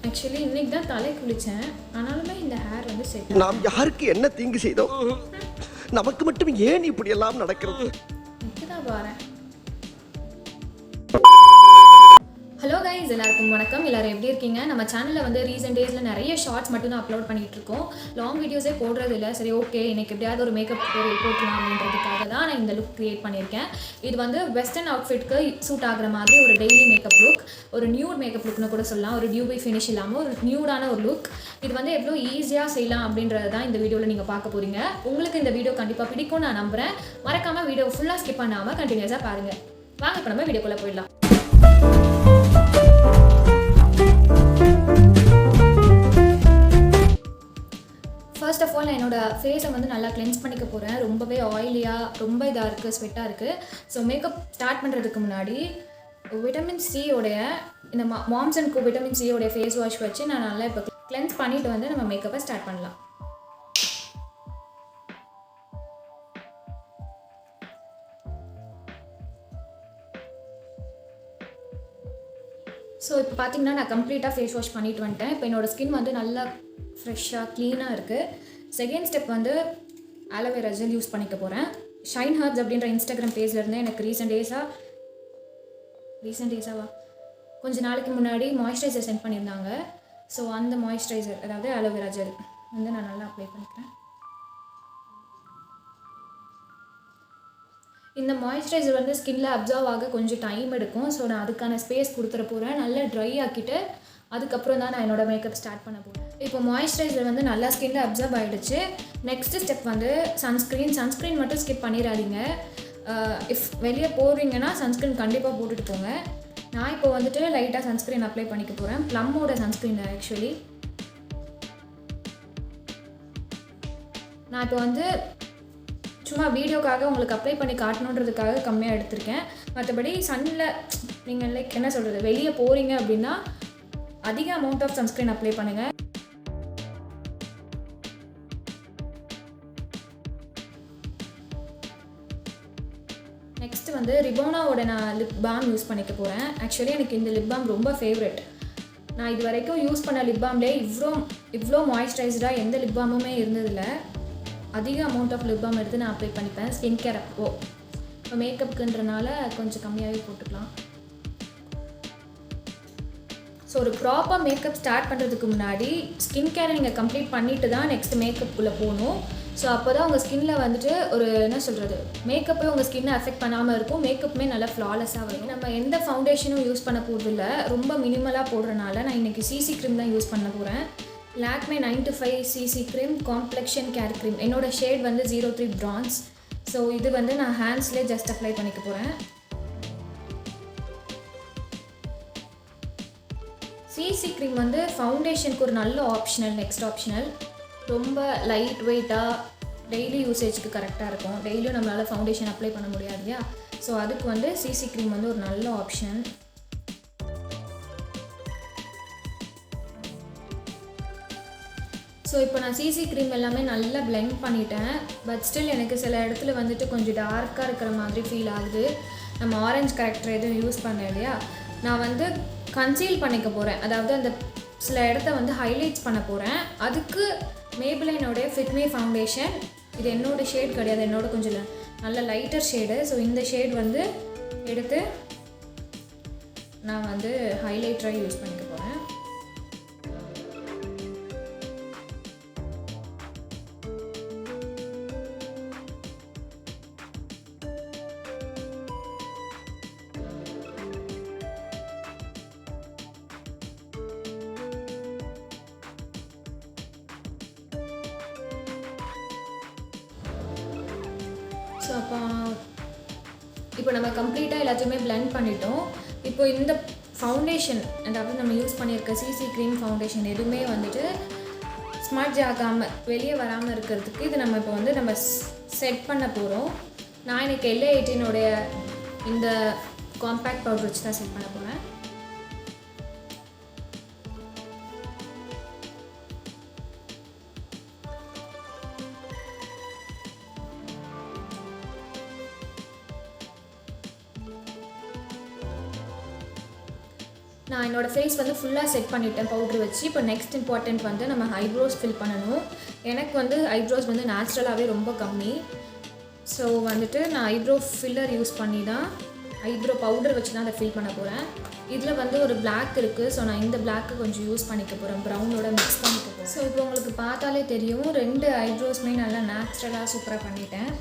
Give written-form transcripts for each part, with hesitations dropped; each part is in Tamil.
ஆக்சுவலி இன்னைக்கு தான் தலை குளிச்சேன். ஆனாலுமே இந்த ஹேர் வந்து செட் நாம் யாருக்கு என்ன தீங்கு செய்தோம்? நமக்கு மட்டும் ஏன் இப்படி எல்லாம் நடக்கிறது? தான் பாரு. ஹலோ கைஸ், எல்லாருக்கும் வணக்கம். எல்லாரும் எப்படி இருக்கீங்க? நம்ம சேனலில் வந்து ரீசெண்ட் டேஸில் நிறைய ஷார்ட்ஸ் மட்டும் தான் அப்லோட் பண்ணிகிட்டு இருக்கோம். லாங் வீடியோஸே போடுறது இல்லை. சரி, ஓகே, எனக்கு எப்படியாவது ஒரு மேக்கப் டுட்டோரியல் போட்டலாம் அப்படின்றதுக்காக தான் நான் இந்த லுக் க்ரியேட் பண்ணியிருக்கேன். இது வந்து வெஸ்டர்ன் அவுட்ஃபிட்க்கு சூட் ஆகிற மாதிரி ஒரு டெய்லி மேக்கப் லுக், ஒரு நியூட் மேக்கப் லுக்னு கூட சொல்லலாம். ஒரு டியூபி ஃபினிஷ் இல்லாமல் ஒரு நியூடான ஒரு லுக். இது வந்து எவ்வளோ ஈஸியாக செய்யலாம் அப்படின்றது தான் இந்த வீடியோவில் நீங்கள் பார்க்க போகிறீங்க. உங்களுக்கு இந்த வீடியோ கண்டிப்பாக பிடிக்கும் நான் நம்புகிறேன். மறக்காமல் வீடியோ ஃபுல்லாக ஸ்கிப் பண்ணாமல் கண்டினியூஸாக பாருங்கள். வாங்க இப்போ நம்ம வீடியோக்குள்ளே போயிடலாம். ஃபர்ஸ்ட் ஆஃப் ஆல் நான் என்னோடய ஃபேஸை வந்து நல்லா கிளென்ஸ் பண்ணிக்க போகிறேன். ரொம்பவே ஆயிலியாக, ரொம்ப இதாக இருக்குது, ஸ்வெட்டாக இருக்குது. ஸோ மேக்கப் ஸ்டார்ட் பண்ணுறதுக்கு முன்னாடி விட்டமின் சியோடைய இந்த மாம்ஸ் அண்ட் கோ விட்டமின் சியோடைய ஃபேஸ் வாஷ் வச்சு நான் நல்லா இப்போ கிளென்ஸ் பண்ணிவிட்டு வந்து நம்ம மேக்கப்பை ஸ்டார்ட் பண்ணலாம். ஸோ இப்போ பார்த்தீங்கன்னா நான் கம்ப்ளீட்டாக ஃபேஸ் வாஷ் பண்ணிட்டு வந்துட்டேன். இப்போ என்னோடய ஸ்கின் வந்து நல்லா ஃப்ரெஷ்ஷாக க்ளீனாக இருக்குது. செகண்ட் ஸ்டெப் வந்து ஆலோவேரா ஜெல் யூஸ் பண்ணிக்க போகிறேன். ஷைன் ஹர்ப்ஸ் அப்படின்ற இன்ஸ்டாகிராம் பேஜ்லேருந்து எனக்கு ரீசெண்ட் டேஸாவா கொஞ்ச நாளைக்கு முன்னாடி மாய்ஸ்சரைசர் சென்ட் பண்ணியிருந்தாங்க. ஸோ அந்த மாய்ஸ்சரைசர், அதாவது ஆலோவேரா ஜெல் வந்து நான் நல்லா அப்ளை பண்ணிக்கிறேன். இந்த மாய்ஸ்சரைசர் வந்து ஸ்கின்ல அப்சர்வ் ஆக கொஞ்சம் டைம் எடுக்கும். ஸோ நான் அதுக்கான ஸ்பேஸ் கொடுத்துட போகிறேன். நல்லா ட்ரை ஆக்கிட்டு அதுக்கப்புறம் தான் நான் என்னோடய மேக்கப் ஸ்டார்ட் பண்ண போகிறேன். இப்போ மாய்ஸ்சரைசர் வந்து நல்லா ஸ்கின்ல அப்சர்வ் ஆகிடுச்சு. நெக்ஸ்ட் ஸ்டெப் வந்து சன்ஸ்க்ரீன் மட்டும் ஸ்கிப் பண்ணிடாதீங்க. இஃப் வெளியே போகிறீங்கன்னா சன்ஸ்க்ரீன் கண்டிப்பாக போட்டுட்டு போங்க. நான் இப்போ வந்துட்டு லைட்டாக சன்ஸ்க்ரீன் அப்ளை பண்ணிக்க போகிறேன். ப்ளம்மோட சன்ஸ்க்ரீன் ஆக்சுவலி. நான் இப்போ வந்து சும்மா வீடியோக்காக உங்களுக்கு அப்ளை பண்ணி காட்டணுன்றதுக்காக கம்மியாக எடுத்திருக்கேன். மற்றபடி சன்னில் நீங்கள் லைக் என்ன சொல்கிறது, வெளியே போகிறீங்க அப்படின்னா அதிக அமௌண்ட் ஆஃப் சன்ஸ்க்ரீன் அப்ளை பண்ணுங்கள். நெக்ஸ்ட்டு வந்து ரிபோனாவோட நான் லிப் பாம் யூஸ் பண்ணிக்க போகிறேன். ஆக்சுவலி எனக்கு இந்த லிப் பாம் ரொம்ப ஃபேவரட். நான் இது வரைக்கும் யூஸ் பண்ண லிப் பாம்லேயே இவ்வளோ மாய்ஸ்சரைஸ்டாக எந்த லிப் பாமுமே இருந்ததில்லை. அதிக அமௌண்ட் ஆஃப் லிப் பாம் எடுத்து நான் அப்ளை பண்ணிப்பேன். ஸ்கின் கேர் இப்போ மேக்கப்புக்குன்றனால கொஞ்சம் கம்மியாகவே போட்டுக்கலாம். ஸோ ஒரு ப்ராப்பர் மேக்கப் ஸ்டார்ட் பண்ணுறதுக்கு முன்னாடி ஸ்கின் கேரை நீங்கள் கம்ப்ளீட் பண்ணிவிட்டு தான் நெக்ஸ்ட் மேக்கப்புக்குள்ளே போகணும். ஸோ அப்போ தான் உங்கள் ஸ்கின்னில் வந்துட்டு ஒரு என்ன சொல்கிறது, மேக்கப்பே உங்கள் ஸ்கின்னை அஃபெக்ட் பண்ணாமல் இருக்கும். மேக்கப்புமே நல்லா ஃப்ளாலெஸ்ஸாக வரும். நம்ம எந்த ஃபவுண்டேஷனும் யூஸ் பண்ண போகிறதில்ல, ரொம்ப மினிமலாக போடுறனால நான் இன்றைக்கி சிசி க்ரீம் தான் யூஸ் பண்ண போகிறேன். Lakme 9-5 CC cream complexion care cream. என்னோடய ஷேட் வந்து 03 பிரான்ஸ். ஸோ இது வந்து நான் ஹேண்ட்ஸ்லேயே ஜஸ்ட் அப்ளை பண்ணிக்க போகிறேன். சிசி க்ரீம் வந்து ஃபவுண்டேஷனுக்கு ஒரு நல்ல நெக்ஸ்ட் ஆப்ஷனல். ரொம்ப லைட் வெயிட்டாக டெய்லி யூசேஜுக்கு கரெக்டாக இருக்கும். டெய்லியும் நம்மளால் ஃபவுண்டேஷன் அப்ளை பண்ண முடியாது இல்லையா? ஸோ அதுக்கு வந்து சிசி க்ரீம் வந்து ஒரு நல்ல ஆப்ஷன். ஸோ இப்போ நான் சிசி க்ரீம் எல்லாமே நல்லா பிளெண்ட் பண்ணிட்டேன். பட் ஸ்டில் எனக்கு சில இடத்துல வந்துட்டு கொஞ்சம் டார்க்காக இருக்கிற மாதிரி ஃபீல் ஆகுது. நம்ம ஆரஞ்சு கரெக்டர் எதுவும் யூஸ் பண்ண இல்லையா? நான் வந்து கன்சீல் பண்ணிக்க போகிறேன். அதாவது அந்த சில இடத்த வந்து ஹைலைட்ஸ் பண்ண போகிறேன். அதுக்கு மேபிளைனோடைய ஃபிட்மி ஃபவுண்டேஷன். இது என்னோடய ஷேட் கிடையாது, என்னோட கொஞ்சம் நல்ல லைட்டர் ஷேடு. ஸோ இந்த ஷேட் வந்து எடுத்து நான் வந்து ஹைலைட்டராக யூஸ் பண்ணிக்க போகிறேன். ஸோ இப்போ நம்ம கம்ப்ளீட்டாக எல்லாத்தையுமே பிளெண்ட் பண்ணிட்டோம். இப்போ இந்த ஃபவுண்டேஷன், அதாவது நம்ம யூஸ் பண்ணியிருக்க சிசி க்ரீம் ஃபவுண்டேஷன் எதுவுமே வந்துட்டு ஸ்மட்ஜ் ஆகாமல் வெளியே வராமல் இருக்கிறதுக்கு இது நம்ம இப்போ வந்து நம்ம செட் பண்ண போகிறோம். நான் எனக்கு LA18 இந்த காம்பேக்ட் பவுடர் வச்சு தான் செட் பண்ண போகிறேன். நான் என்னோடய ஃபேஸ் வந்து ஃபுல்லாக செட் பண்ணிவிட்டேன் பவுட்ரு வச்சு. இப்போ நெக்ஸ்ட் இம்பார்ட்டண்ட் வந்து நம்ம ஐப்ரோஸ் ஃபில் பண்ணணும். எனக்கு வந்து ஐப்ரோஸ் வந்து நேச்சுரலாகவே ரொம்ப கம்மி. ஸோ வந்துட்டு நான் ஐப்ரோ ஃபில்லர் யூஸ் பண்ணி தான் ஐப்ரோ பவுடர் வச்சு தான் அதை ஃபில் பண்ண போகிறேன். இதில் வந்து ஒரு பிளாக் இருக்குது. ஸோ நான் இந்த பிளாக்கு கொஞ்சம் யூஸ் பண்ணிக்க போகிறேன், ப்ரௌனோட மிக்ஸ் பண்ணிக்க போகிறேன். ஸோ இப்போ உங்களுக்கு பார்த்தாலே தெரியும் 2 ஐப்ரோஸுமே நல்லா நேச்சுரலாக சூப்பராக பண்ணிட்டேன்.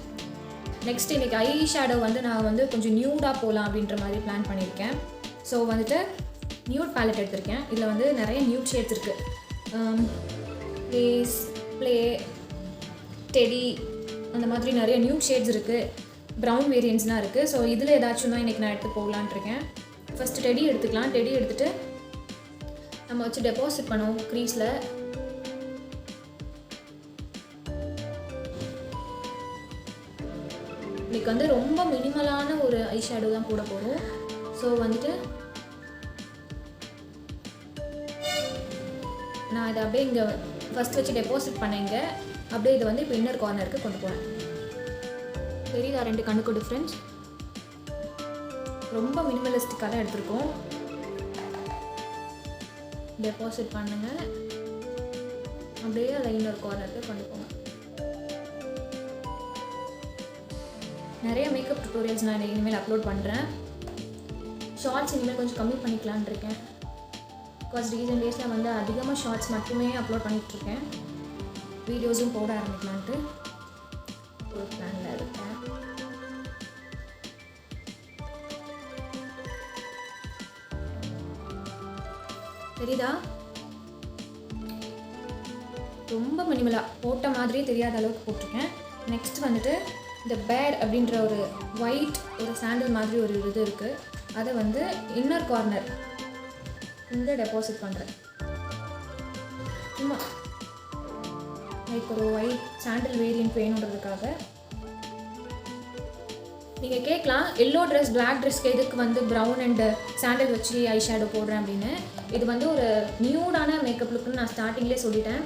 நெக்ஸ்ட் இன்றைக்கி ஐ ஷேடோ வந்து நான் வந்து கொஞ்சம் நியூடாக போகலாம் அப்படின்ற மாதிரி பிளான் பண்ணியிருக்கேன். ஸோ வந்துட்டு நியூட் பேலட் எடுத்திருக்கேன். இதில் வந்து நிறைய நியூட் ஷேட்ஸ் இருக்குது. ப்ளேஸ், ப்ளே, டெடி, அந்த மாதிரி நிறைய நியூட் ஷேட்ஸ் இருக்குது. ப்ரௌன் வேரியன்ட்ஸ்லாம் இருக்குது. ஸோ இதில் ஏதாச்சும் தான் இன்றைக்கி நான் எடுத்து போகலான் இருக்கேன். ஃபஸ்ட்டு டெடி எடுத்துக்கலாம். டெடி எடுத்துகிட்டு நம்ம வச்சு டெபாசிட் பண்ணுவோம் க்ரீஸில். இன்றைக்கி வந்து ரொம்ப மினிமலான ஒரு ஐ ஷேடோ தான் போட போகிறோம். ஸோ வந்துட்டு நான் இதை அப்படியே இங்கே ஃபஸ்ட் வச்சு டெபாசிட் பண்ணேங்க. அப்படியே இதை வந்து இப்போ இன்னர் கார்னருக்கு கொண்டு போகிறேன். தெரியுதா 2 கண்ணுக்கு டிஃப்ரென்ஸ்? ரொம்ப மினிமலிஸ்டிக்காக தான் எடுத்திருக்கோம். டெபாசிட் பண்ணுங்கள். அப்படியே அதை இன்னர் கார்னருக்கு கொண்டு போங்க. நிறைய மேக்கப் டுட்டோரியல்ஸ் நான் இனிமேல் அப்லோட் பண்ணுறேன். ஷார்ட்ஸ் இனிமேல் கொஞ்சம் கம்மி பண்ணிக்கலான் இருக்கேன். பிகாஸ் ரீசன்ட் டேஸில் வந்து அதிகமாக ஷார்ட்ஸ் மட்டுமே அப்லோட் பண்ணிகிட்ருக்கேன். வீடியோஸும் போட ஆரம்பிக்கலான்ட்டு ஒரு பிளானில் இருக்கேன். தெரியுதா? ரொம்ப மினிமலாக போட்ட மாதிரியே தெரியாத அளவுக்கு போட்டிருக்கேன். நெக்ஸ்ட் வந்துட்டு இந்த பேட் அப்படின்ற ஒரு ஒயிட் ஒரு சாண்டில் மாதிரி ஒரு இது இருக்குது. அதை வந்து இன்னர் கார்னர் இங்கே டெபாசிட் பண்ணுறேன். சும்மா லைக் ஒரு ஒயிட் சாண்டில் வேரியன்ட் வேணுன்றதுக்காக. நீங்கள் கேட்கலாம் எல்லோ ட்ரெஸ் பிளாக் ட்ரெஸ்க்கு எதுக்கு வந்து ப்ரௌன் அண்டு சாண்டில் வச்சு ஐ ஷேடோ போடுறேன் அப்படின்னு. இது வந்து ஒரு நியூடான மேக்கப் லுக்குன்னு நான் ஸ்டார்டிங்லேயே சொல்லிட்டேன்.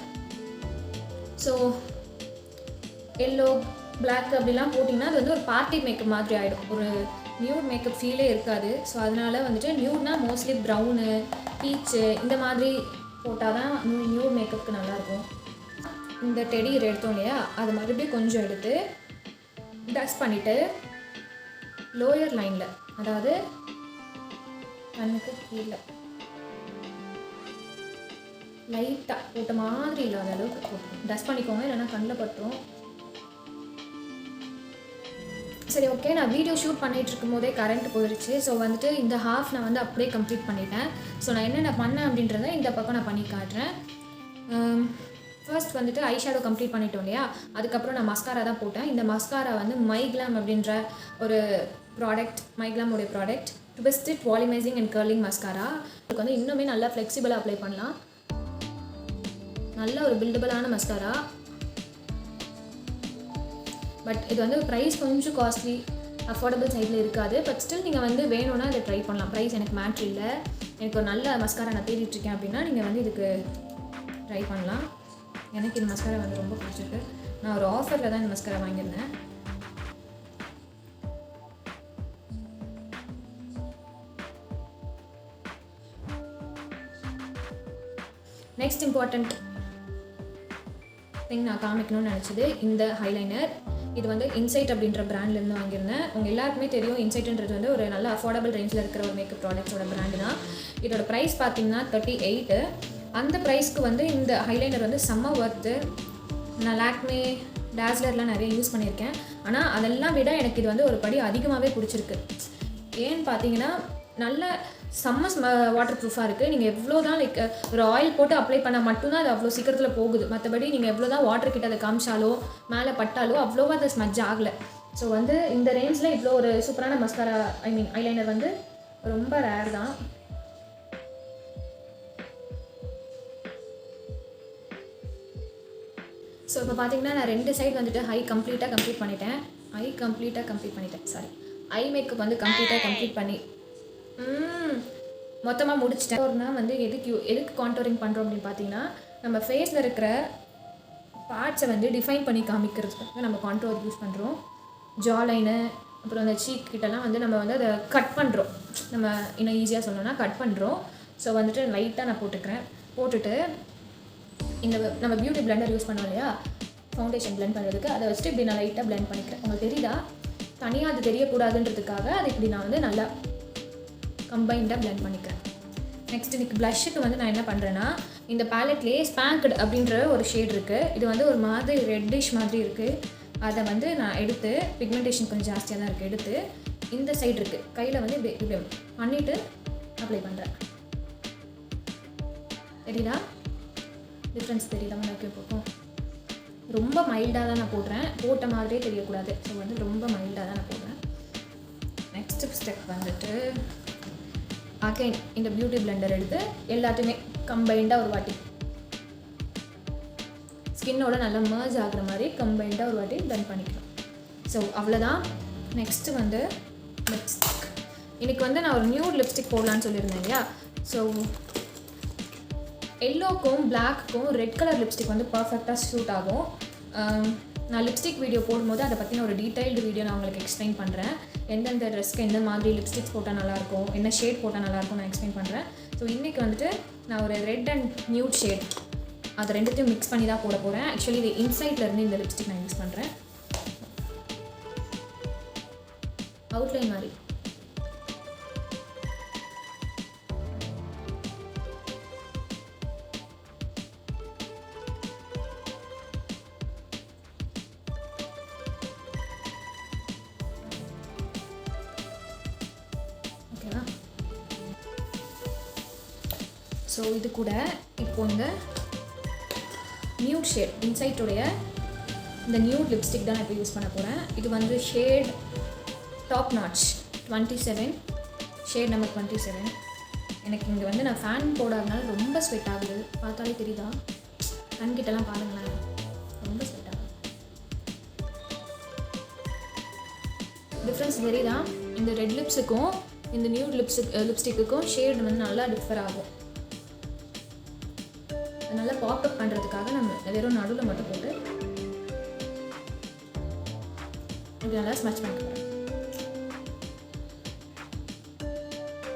ஸோ எல்லோ பிளாக் அப்படிலாம் போட்டிங்கன்னா அது வந்து ஒரு பார்ட்டி மேக்கப் மாதிரி ஆகிடும். ஒரு நியூட் மேக்கப் ஃபீலே இருக்காது. ஸோ அதனால் வந்துட்டு நியூட்னா மோஸ்ட்லி ப்ரௌனு, பீச்சு இந்த மாதிரி போட்டால் தான் நியூட் மேக்கப்புக்கு நல்லாயிருக்கும். இந்த டெடி எடுத்தோம் இல்லையா, அது மறுபடியும் கொஞ்சம் எடுத்து டஸ்ட் பண்ணிவிட்டு லோயர் லைனில், அதாவது கண்ணுக்கு கீழே லைட்டாக போட்ட மாதிரி இல்லாத அளவுக்கு டஸ்ட் பண்ணிக்கோங்க, இல்லைன்னா கண்ணில் பட்டுரும். சரி, ஓகே. நான் வீடியோ ஷூட் பண்ணிகிட்டு இருக்கும் போதே கரண்ட் போயிடுச்சு. ஸோ வந்துட்டு இந்த ஹாஃப் நான் வந்து அப்படியே கம்ப்ளீட் பண்ணிட்டேன். ஸோ நான் என்னென்ன பண்ணேன் அப்படின்றத இந்த பக்கம் நான் பண்ணி காட்டுறேன். ஃபர்ஸ்ட் வந்துட்டு ஐ ஷேடோ கம்ப்ளீட் பண்ணிட்டோம் இல்லையா, அதுக்கப்புறம் நான் மஸ்காரா தான் போட்டேன். இந்த மஸ்காரா வந்து மைக்ளாம் அப்படின்ற ஒரு ப்ராடக்ட், மைக்ளாமோடைய product twisted volumising and curling mascara. இதுக்கு வந்து இன்னுமே நல்லா ஃப்ளெக்சிபிளாக அப்ளை பண்ணலாம். நல்ல ஒரு பில்டபிளான மஸ்காரா. பட் இது வந்து ப்ரைஸ் கொஞ்சம் காஸ்ட்லி, அஃபோர்டபுள் சைடில் இருக்காது. பட் ஸ்டில் நீங்கள் வந்து வேணும்னா இதை ட்ரை பண்ணலாம். ப்ரைஸ் எனக்கு மேட்ரு இல்லை, எனக்கு ஒரு நல்ல மஸ்காரா நான் தேடிட்டுருக்கேன் அப்படின்னா நீங்கள் வந்து இதுக்கு ட்ரை பண்ணலாம். எனக்கு இந்த மஸ்காரா வந்து ரொம்ப பிடிச்சிருக்கு. நான் ஒரு ஆஃபரில் தான் இந்த மஸ்காரா வாங்கியிருந்தேன். நெக்ஸ்ட் இம்பார்ட்டண்ட் திங் நான் காமிக்கணும்னு நினச்சது இந்த ஹைலைனர். இது வந்து இன்சைட் அப்படின்ற பிராண்ட்லேருந்து வாங்கியிருந்தேன். உங்கள் எல்லாருக்குமே தெரியும் இன்சைட்ன்றது வந்து ஒரு நல்ல அஃபோர்டபுள் ரேஞ்சில் இருக்கிற ஒரு மேக்கப் ப்ராடக்ட்ஸோட பிராண்டு தான். இதோட ப்ரைஸ் பார்த்தீங்கன்னா 38. அந்த ப்ரைஸ்க்கு வந்து இந்த ஹைலைனர் வந்து செம்ம ஒர்த்து. நான் லாக்மே டாஸ்லர்லாம் நிறைய யூஸ் பண்ணியிருக்கேன். ஆனால் அதெல்லாம் விட எனக்கு இது வந்து ஒரு படி அதிகமாகவே பிடிச்சிருக்கு. ஏன்னு பார்த்தீங்கன்னா நல்ல செம்ம வாட்டர் ப்ரூஃபாக இருக்குது. நீங்கள் எவ்வளோ தான் லைக் ஒரு ஆயில் போட்டு அப்ளை பண்ணால் மட்டும்தான் அது அவ்வளோ சீக்கிரத்தில் போகுது. மற்றபடி நீங்கள் எவ்வளோ தான் வாட்டர் கிட்ட அதை காமிச்சாலோ மேலே பட்டாலோ அவ்வளோவா அது ஸ்மஜ் ஆகலை. ஸோ வந்து இந்த ரேஞ்சில் இவ்வளோ ஒரு சூப்பரான மஸ்காரா ஐலைனர் வந்து ரொம்ப ரேர் தான். ஸோ இப்போ பார்த்தீங்கன்னா நான் 2 சைடு வந்துட்டு ஐ கம்ப்ளீட் பண்ணிட்டேன். ஐ மேக்கப் வந்து கம்ப்ளீட் பண்ணி மொத்தமாக முடிச்சிட்டேன். ஒருனா வந்து எதுக்கு கான்டோரிங் பண்ணுறோம் அப்படின்னு பார்த்தீங்கன்னா, நம்ம ஃபேஸில் இருக்கிற பார்ட்ஸை வந்து டிஃபைன் பண்ணி காமிக்கிறதுக்கு நம்ம கான்டோர் யூஸ் பண்ணுறோம். ஜா லைனு, அப்புறம் அந்த சீக் கிட்டலாம் வந்து நம்ம வந்து அதை கட் பண்ணுறோம். நம்ம இன்னும் ஈஸியாக சொல்லணும்னா கட் பண்ணுறோம். ஸோ வந்துட்டு லைட்டாக நான் போட்டுட்டு இந்த நம்ம பியூட்டி பிளெண்டர் யூஸ் பண்ணோம் இல்லையா ஃபவுண்டேஷன் பிளெண்ட் பண்ணுறதுக்கு, அதை வச்சுட்டு இப்படி நான் லைட்டாக பிளெண்ட் பண்ணிக்கிறேன். உங்களுக்கு தெரியுதா? தனியாக அது தெரியக்கூடாதுன்றதுக்காக அது இப்படி நான் வந்து நல்லா கம்பைண்டாக பிளெண்ட் பண்ணிக்கிறேன். நெக்ஸ்ட் இன்னைக்கு ப்ளஷ்ஷுக்கு வந்து நான் என்ன பண்ணுறேன்னா, இந்த பேலட்லேயே ஸ்பாங்க்டு அப்படின்ற ஒரு ஷேட் இருக்குது. இது வந்து ஒரு மாதிரி ரெட்டிஷ் மாதிரி இருக்குது. அதை வந்து நான் எடுத்து, பிக்மெண்டேஷன் கொஞ்சம் ஜாஸ்தியாக தான் இருக்குது, எடுத்து இந்த சைடு இருக்குது கையில் வந்து இப்படி பண்ணிவிட்டு அப்ளை பண்ணுறேன். தெரியுதா? டிஃப்ரென்ஸ் தெரியுதா? எனக்கு போகும் ரொம்ப மைல்டாக தான் நான் போடுறேன், போட்ட மாதிரியே தெரியக்கூடாது. ஸோ வந்து ரொம்ப மைல்டாக தான் நான் போடுறேன். நெக்ஸ்ட் ஸ்டெப் வந்துட்டு அகைன் இந்த பியூட்டி பிளெண்டர் எடுத்து எல்லாத்தையுமே கம்பைண்டாக ஒரு வாட்டி ஸ்கின்னோட நல்லா மர்ஜ் ஆகுற மாதிரி கம்பைண்டாக ஒரு வாட்டி பிளெண்ட் பண்ணிக்கலாம். ஸோ அவ்வளோதான். நெக்ஸ்ட்டு வந்து லிப்ஸ்டிக். இன்றைக்கி வந்து நான் ஒரு நியூட் லிப்ஸ்டிக் போடலான்னு சொல்லியிருந்தேன் இல்லையா? ஸோ எல்லோக்கும் பிளாக்குக்கும் ரெட் கலர் லிப்ஸ்டிக் வந்து பர்ஃபெக்டாக சூட் ஆகும். நான் லிப்ஸ்டிக் வீடியோ போடும்போது அதை பற்றின ஒரு டீட்டெயில்டு வீடியோ நான் உங்களுக்கு எக்ஸ்பிளைன் பண்ணுறேன். எந்தெந்த ட்ரெஸ்க்கு எந்த மாதிரி லிப்ஸ்டிக்ஸ் போட்டால் நல்லாயிருக்கும், என்ன ஷேட் போட்டால் நல்லாயிருக்கும் நான் எக்ஸ்பிளைன் பண்ணுறேன். ஸோ இன்றைக்கி வந்துட்டு நான் ஒரு ரெட் அண்ட் நியூட் ஷேட் அது ரெண்டுத்தையும் மிக்ஸ் பண்ணி தான் போட போகிறேன். ஆக்சுவலி இது இன்சைட்லேருந்து இந்த லிப்ஸ்டிக் நான் யூஸ் பண்ணுறேன். அவுட்லைன் மாதிரி ஓகேவா? ஸோ இது கூட இப்போ இந்த நியூட் ஷேட் இன்சைட்டோடைய இந்த நியூட் லிப்ஸ்டிக் தான் நான் இப்போ யூஸ் பண்ண போகிறேன். இது வந்து shade top notch 27, shade number 27. எனக்கு இங்கே வந்து நான் ஃபேன் போடாதனால ரொம்ப ஸ்வெட் ஆகுது. பார்த்தாலே தெரியுதா? கண்கிட்டலாம் பாருங்களேன், ரொம்ப ஸ்வெட் ஆகுது. டிஃப்ரென்ஸ் தெரியுதா? இந்த ரெட் லிப்ஸுக்கும் இந்த நியூட் லிப்ஸ்டிக்குக்கும் ஷேட் வந்து நல்லா டிஃபர் ஆகும். நல்லா பாப்அப் பண்ணுறதுக்காக நம்ம வெறும் நடுவில் மட்டும் போட்டு இப்படி நல்லா ஸ்மச் பண்ணிக்கிறேன்.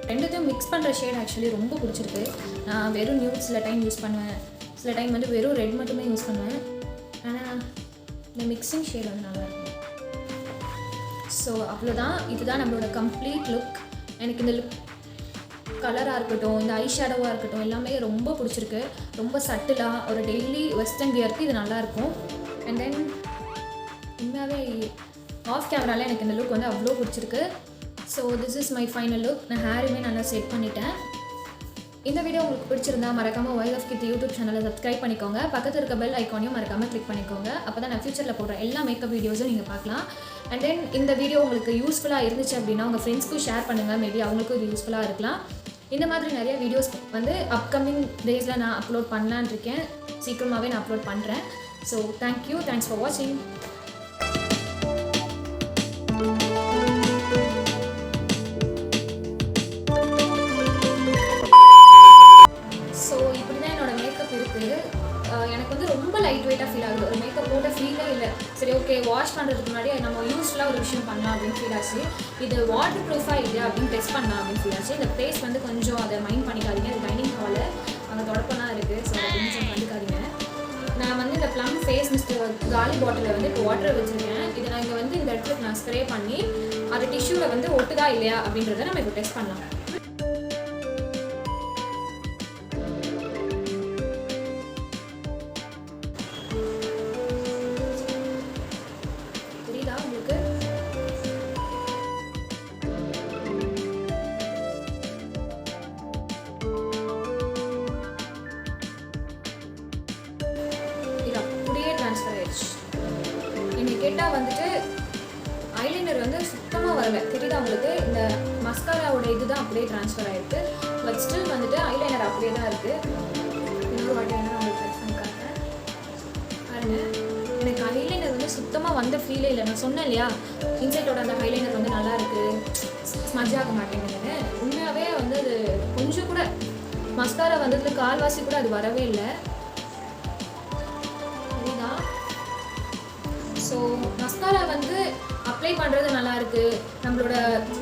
ரெண்டுத்தையும் மிக்ஸ் பண்ணுற ஷேட் ஆக்சுவலி ரொம்ப பிடிச்சிருக்கு. நான் வெறும் நியூட் சில டைம் யூஸ் பண்ணுவேன், சில டைம் வந்து வெறும் ரெட் மட்டுமே யூஸ் பண்ணுவேன். ஆனால் இந்த மிக்சிங் ஷேட் வந்து நல்லாயிருக்கும். ஸோ அவ்வளோதான். இதுதான் நம்மளோட கம்ப்ளீட் லுக். எனக்கு இந்த லுக் கலராக இருக்கட்டும், இந்த ஐ ஷேடோவாக இருக்கட்டும், எல்லாமே ரொம்ப பிடிச்சிருக்கு. ரொம்ப சட்டிலாக ஒரு டெய்லி வெஸ்டர்ன் வியருக்கு இது நல்லாயிருக்கும். அண்ட் தென் உண்மையாகவே ஆஃப் கேமராவில் எனக்கு இந்த லுக் வந்து அவ்வளோ பிடிச்சிருக்கு. So this is my final look. நான் ஹேருமே நல்லா செட் பண்ணிட்டேன். இந்த வீடியோ உங்களுக்கு பிடிச்சிருந்தா மறக்காமல் வைல்ட் ஆஃப் கித் யூடியூப் சேனலை சப்ஸ்கிரைப் பண்ணிக்கோங்க. பக்கத்தில் இருக்க பெல் ஐக்கானையும் மறக்காமல் கிளிக் பண்ணிக்கோங்க. அப்போ தான் நான் ஃபியூச்சரில் போடுற எல்லா மேக்கப் வீடியோஸும் நீங்கள் பார்க்கலாம். அண்ட் தென் இந்த வீடியோ உங்களுக்கு யூஸ்ஃபுல்லாக இருந்துச்சு அப்படின்னா உங்கள் ஃப்ரெண்ட்ஸ்க்கும் ஷேர் பண்ணுங்கள். மேபி அவங்களுக்கும் இது யூஸ்ஃபுல்லாக இருக்கலாம். இந்த மாதிரி நிறைய வீடியோஸ் வந்து அப்கமிங் டேஸில் நான் அப்லோட் பண்ணலான்னு இருக்கேன். சீக்கிரமாகவே நான் அப்லோட் பண்ணுறேன். ஸோ தேங்க்ஸ் ஃபார் வாட்சிங். ஸோ இப்படி தான் என்னோடய மேக்கப் இருக்குது. எனக்கு வந்து ரொம்ப லைட் வெயிட்டாக ஃபீல் ஆகுது. ஒரு மேக்கப் போட்ட ஃபீலே இல்லை. சரி ஓகே, வாஷ் பண்ணுறதுக்கு முன்னாடி நம்ம யூஸ்ஃபுல்லாக ஒரு விஷயம் பண்ணலாம் அப்படின்னு ஃபீல் ஆச்சு. இது வாட்டர் ப்ரூஃபாக இல்லையா அப்படின்னு டெஸ்ட் பண்ணலாம் அப்படின்னு ஃபீல் ஆச்சு. இந்த ப்ளேஸ் வந்து கொஞ்சம் அதை மைண்ட் பண்ணிக்காதீங்க. அது டைனிங் ஹாலு, அங்கே தொடப்பெல்லாம் இருக்குது. ஸோ அதை கொஞ்சம் பண்ணிக்காதீங்க. நான் வந்து இந்த ப்ளம் ஃபேஸ் மிஸ்டர் காலி பாட்டிலில் வந்து இப்போ வாட்டர் வச்சுருக்கேன். இதை நான் இங்கே வந்து இந்த இடத்துல நான் ஸ்ப்ரே பண்ணி அது டிஷ்யூவில் வந்து ஒட்டுதா இல்லையா அப்படின்றத நம்ம இப்போ டெஸ்ட் பண்ணலாம். கேட்டால் வந்துட்டு ஐலைனர் வந்து சுத்தமாக வரல. தெரியுதா உங்களுக்கு? இந்த மஸ்காராவோட இதுதான் அப்படியே ட்ரான்ஸ்ஃபர் ஆகிருக்கு. பட் ஸ்டில் வந்துட்டு ஐலைனர் அப்படியே தான் இருக்குது. இன்னொரு வாட்டி வேணால் நான் உங்களுக்கு ட்ரெஸ் பண்ணி காட்டுறேன் பாருங்க. எனக்கு ஐலைனர் வந்து சுத்தமாக வந்த ஃபீலே இல்லை. நான் சொன்னேன் இல்லையா, இன்சைட்டோட அந்த ஐலைனர் வந்து நல்லா இருக்குது, ஸ்மஜ் ஆக மாட்டேங்குதுன்னு. உண்மையாகவே வந்து அது கொஞ்சம் கூட மஸ்காரா வந்ததுல கால்வாசி கூட அது வரவே இல்லை. சரிதா? ஸோ மஸ்காரா வந்து அப்ளை பண்ணுறது நல்லாயிருக்கு, நம்மளோட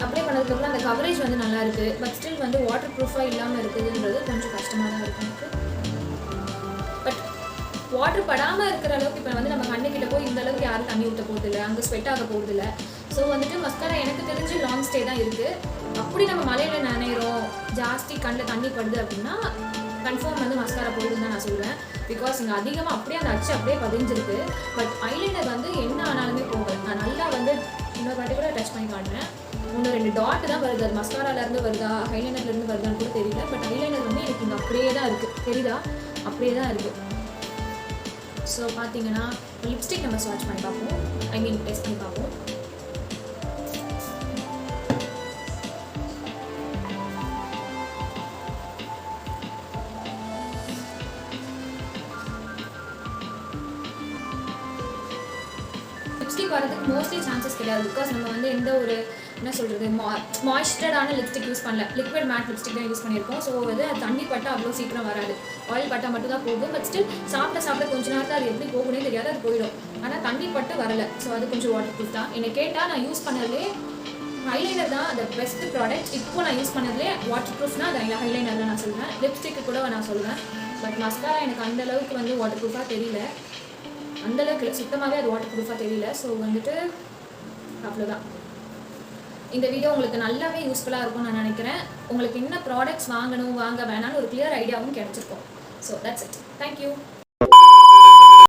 அப்ளை பண்ணதுக்கப்புறம் அந்த கவரேஜ் வந்து நல்லாயிருக்கு. பட் ஸ்டில் வந்து வாட்டர் ப்ரூஃபாக இல்லாமல் இருக்குதுன்றது கொஞ்சம் கஷ்டமாக தான் இருக்குது எனக்கு. பட் வாட்டர் படாமல் இருக்கிற அளவுக்கு இப்போ வந்து நம்ம கண்ணுக்கிட்ட போய் இந்த அளவுக்கு யாரும் தண்ணி ஊற்ற போகிறதில்ல, அங்கே ஸ்வெட் ஆக போகிறதில்ல. ஸோ வந்துட்டு மஸ்காரா எனக்கு தெரிஞ்சு லாங் ஸ்டே தான் இருக்குது. அப்படி நம்ம மலையில் நனைகிறோம், ஜாஸ்தி கண்ணில் தண்ணி படுது அப்படின்னா கன்ஃபார்ம் வந்து மஸ்காரா போடுன்னு தான் நான் சொல்லுவேன். பிகாஸ் இங்கே அதிகமாக அப்படியே அந்த அச்சு அப்படியே பதிஞ்சிருக்கு. பட் ஐலைனர் வந்து என்ன ஆனாலுமே போகல. நான் நல்லா வந்து இன்னொரு வாட்டி கூட டச் பண்ணி காட்டுறேன். 1-2 டாட் தான் வருது. அது மஸ்காராலேருந்து வருதா ஐலைனர்லேருந்து வருதான்னு கூட தெரியல. பட் ஐலைனர் வந்து எனக்கு இங்கே அப்படியே தான் இருக்குது. தெரியுதா? அப்படியே தான் இருக்குது. ஸோ பார்த்தீங்கன்னா லிப்ஸ்டிக் நம்ம ஸ்வாட்ச் பண்ணி பார்ப்போம். ஐ மீன் டெஸ்ட் பண்ணி பார்ப்போம். லிப்ஸ்டிக் வரதுக்கு மோஸ்ட்லி சான்சஸ் கிடையாது. பிகாஸ் நம்ம வந்து எந்த ஒரு என்ன சொல்கிறது மாய்ஸ்சரான லிப்ஸ்டிக் யூஸ் பண்ணல, லிக்விட் மேட் லிப்ஸ்டிக் தான் யூஸ் பண்ணியிருக்கோம். ஸோ வந்து அது தண்ணி பட்டால் அவ்வளோ சீக்கிரம் வராது, ஆயில் பட்டால் மட்டும் தான் போகும். பட் ஸ்டில் சாப்பிட கொஞ்ச நேரத்தில் அது எப்படி போகுனே தெரியாது, அது போயிடும். ஆனால் தண்ணி பட்டு வரலை. ஸோ அது கொஞ்சம் வாட்டர் ப்ரூஃப் தான். என்னை கேட்டால் நான் யூஸ் பண்ணதுலே ஐலைனர் தான் அந்த பெஸ்ட் ப்ராடக்ட். இப்போ நான் யூஸ் பண்ணதுலே வாட்டர் ப்ரூஃப்னா அது ஐலைனர் தான் நான் சொல்லுவேன். லிப்ஸ்டிக்கு கூட நான் சொல்லுவேன். பட் மஸ்காரா எனக்கு அந்தளவுக்கு வந்து வாட்டர் ப்ரூஃபாக தெரியல, அந்தளவுக்கு இல்லை, சுத்தமாகவே அது வாட்டர் ப்ரூஃபாக தெரியல. ஸோ வந்துட்டு அவ்வளோதான். இந்த வீடியோ உங்களுக்கு நல்லாவே யூஸ்ஃபுல்லாக இருக்கும்னு நான் நினைக்கிறேன். உங்களுக்கு என்ன ப்ராடக்ட்ஸ் வாங்கணும் வாங்க வேணான்னு ஒரு கிளியர் ஐடியாவும் கிடச்சிருக்கும். So that's it. தேங்க்யூ.